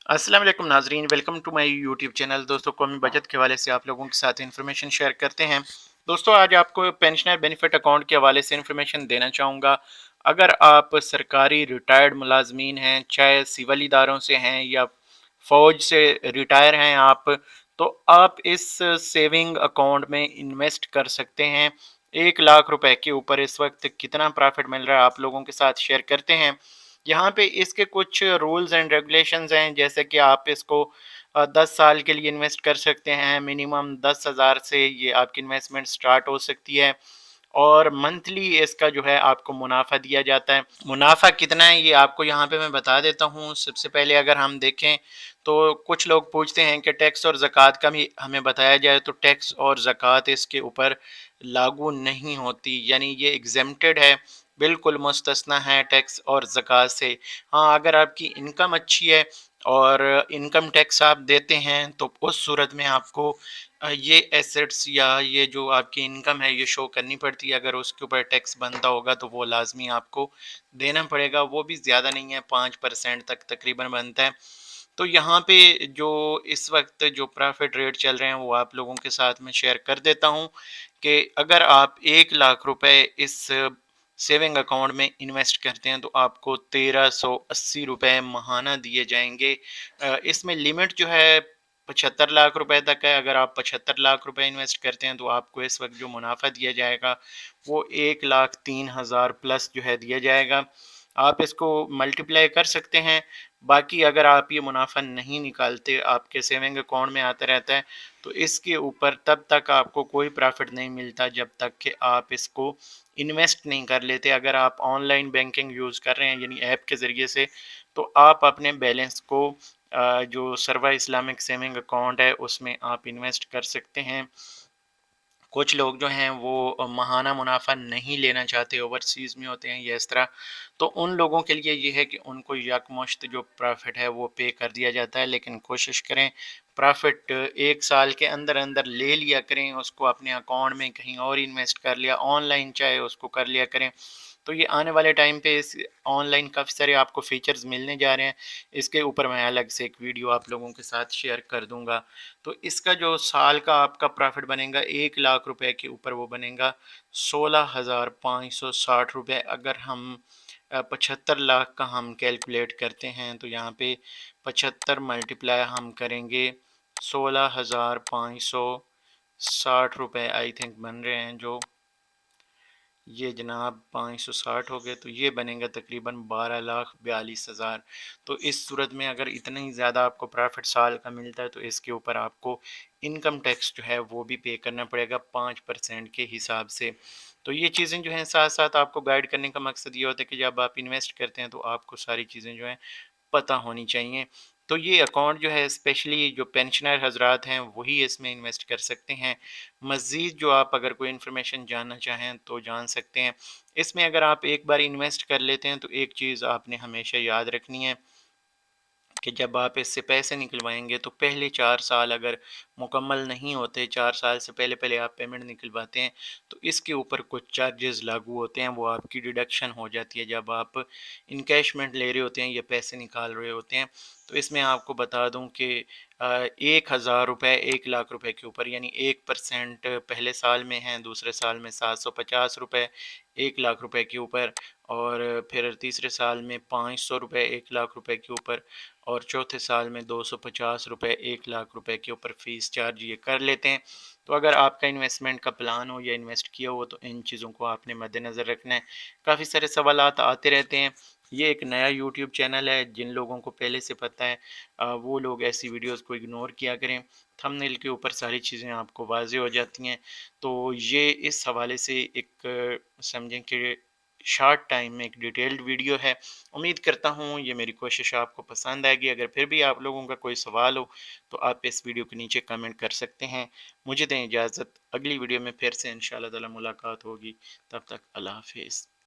अस्सलाम वालेकुम नाजरीन, welcome to my YouTube channel. दोस्तों, कौमी बचत के हवाले से आप लोगों के साथ इन्फॉर्मेशन शेयर करते हैं। दोस्तों, आज आपको पेंशनर बेनिफिट अकाउंट के हवाले से इन्फॉर्मेशन देना चाहूँगा। अगर आप सरकारी रिटायर्ड मुलाजमीन हैं, चाहे सिविल इदारों से हैं या फ़ौज से रिटायर हैं आप, तो आप इस सेविंग अकाउंट में इन्वेस्ट कर सकते हैं। 1 लाख रुपए के ऊपर इस वक्त कितना प्रॉफिट मिल रहा है आप लोगों के साथ शेयर करते हैं। यहाँ पे इसके कुछ रूल्स एंड रेगुलेशंस हैं, जैसे कि आप इसको 10 साल के लिए इन्वेस्ट कर सकते हैं। मिनिमम 10,000 से ये आपकी इन्वेस्टमेंट स्टार्ट हो सकती है और मंथली इसका जो है आपको मुनाफा दिया जाता है। मुनाफा कितना है ये आपको यहाँ पे मैं बता देता हूँ। सबसे पहले अगर हम देखें तो कुछ लोग पूछते हैं कि टैक्स और ज़कात का भी हमें बताया जाए, तो टैक्स और ज़कात इसके ऊपर लागू नहीं होती, यानी ये एग्जेम्प्टेड है, बिल्कुल मुस्तस्ना है टैक्स और ज़कात से। हाँ, अगर आपकी इनकम अच्छी है और इनकम टैक्स आप देते हैं तो उस सूरत में आपको ये एसेट्स या ये जो आपकी इनकम है ये शो करनी पड़ती है। अगर उसके ऊपर टैक्स बनता होगा तो वो लाजमी आपको देना पड़ेगा। वो भी ज़्यादा नहीं है, 5% तक तकरीबन बनता है। तो यहाँ पे जो इस वक्त जो प्रॉफिट रेट चल रहे हैं वो आप लोगों के साथ में शेयर कर देता हूँ कि अगर आप 1 लाख रुपए इस सेविंग अकाउंट में इन्वेस्ट करते हैं तो आपको 1380 रुपये महाना दिए जाएंगे। इसमें लिमिट जो है 75 लाख रुपए तक है। अगर आप 75 लाख रुपए इन्वेस्ट करते हैं तो आपको इस वक्त जो मुनाफा दिया जाएगा वो 1,03,000 प्लस जो है दिया जाएगा। आप इसको मल्टीप्लाई कर सकते हैं। बाकी अगर आप ये मुनाफा नहीं निकालते, आपके सेविंग अकाउंट में आता रहता है, तो इसके ऊपर तब तक आपको कोई प्रॉफिट नहीं मिलता जब तक कि आप इसको इन्वेस्ट नहीं कर लेते। अगर आप ऑनलाइन बैंकिंग यूज़ कर रहे हैं यानी ऐप के ज़रिए से, तो आप अपने बैलेंस को जो सर्वा इस्लामिक सेविंग अकाउंट है उसमें आप इन्वेस्ट कर सकते हैं। कुछ लोग जो हैं वो माहाना मुनाफा नहीं लेना चाहते, ओवरसीज़ में होते हैं या इस तरह, तो उन लोगों के लिए ये है कि उनको यकमुश्त जो प्रॉफिट है वो पे कर दिया जाता है। लेकिन कोशिश करें प्रॉफिट 1 साल के अंदर अंदर ले लिया करें, उसको अपने अकाउंट में कहीं और इन्वेस्ट कर लिया, ऑनलाइन चाहे उसको कर लिया करें। तो ये आने वाले टाइम पे इस ऑनलाइन काफ़ी सारे आपको फीचर्स मिलने जा रहे हैं। इसके ऊपर मैं अलग से एक वीडियो आप लोगों के साथ शेयर कर दूंगा। तो इसका जो साल का आपका प्रॉफिट बनेगा 1 लाख रुपए के ऊपर, वो बनेगा 16,560 रुपये। अगर हम 75 लाख का हम कैलकुलेट करते हैं तो यहाँ पे 75 मल्टीप्लाई हम करेंगे 16,560 रुपये आई थिंक बन रहे हैं। जो ये जनाब 560 हो गए तो ये बनेगा तकरीबन 12,42,000। तो इस सूरत में अगर इतना ही ज़्यादा आपको प्रॉफिट साल का मिलता है तो इसके ऊपर आपको इनकम टैक्स जो है वो भी पे करना पड़ेगा 5% के हिसाब से। तो ये चीज़ें जो हैं साथ साथ आपको गाइड करने का मकसद ये होता है कि जब आप इन्वेस्ट करते हैं तो आपको सारी चीज़ें जो हैं पता होनी चाहिए। तो ये अकाउंट जो है स्पेशली जो पेंशनर हजरात हैं वही इसमें इन्वेस्ट कर सकते हैं। मज़ीद जो आप अगर कोई इन्फॉर्मेशन जानना चाहें तो जान सकते हैं। इसमें अगर आप एक बार इन्वेस्ट कर लेते हैं तो एक चीज़ आपने हमेशा याद रखनी है कि जब आप इससे पैसे निकलवाएंगे तो पहले 4 साल अगर मुकम्मल नहीं होते, 4 साल से पहले पहले आप पेमेंट निकलवाते हैं, तो इसके ऊपर कुछ चार्जेस लागू होते हैं, वो आपकी डिडक्शन हो जाती है जब आप इनकैशमेंट ले रहे होते हैं या पैसे निकाल रहे होते हैं। तो इसमें आपको बता दूं कि 1,000 रुपये 1 लाख रुपए के ऊपर, यानी 1% पहले साल में है, दूसरे साल में 750 रुपये 1 लाख रुपए के ऊपर, और फिर तीसरे साल में 500 रुपये 1 लाख रुपए के ऊपर, और चौथे साल में 250 रुपये 1 लाख रुपए के ऊपर फ़ीस चार्ज ये कर लेते हैं। तो अगर आपका इन्वेस्टमेंट का प्लान हो या इन्वेस्ट किया हो तो इन चीज़ों को आपने मद्देनज़र रखना है। काफ़ी सारे सवालात आते रहते हैं। ये एक नया यूट्यूब चैनल है, जिन लोगों को पहले से पता है वो लोग ऐसी वीडियोस को इग्नोर किया करें। थंबनेल के ऊपर सारी चीज़ें आपको वाज़ेह हो जाती हैं। तो ये इस हवाले से एक समझें कि शॉर्ट टाइम में एक डिटेल्ड वीडियो है। उम्मीद करता हूँ ये मेरी कोशिश आपको पसंद आएगी। अगर फिर भी आप लोगों का कोई सवाल हो तो आप इस वीडियो के नीचे कमेंट कर सकते हैं। मुझे दें इजाज़त, अगली वीडियो में फिर से इंशाअल्लाह ताला मुलाकात होगी। तब तक अल्लाह हाफिज़।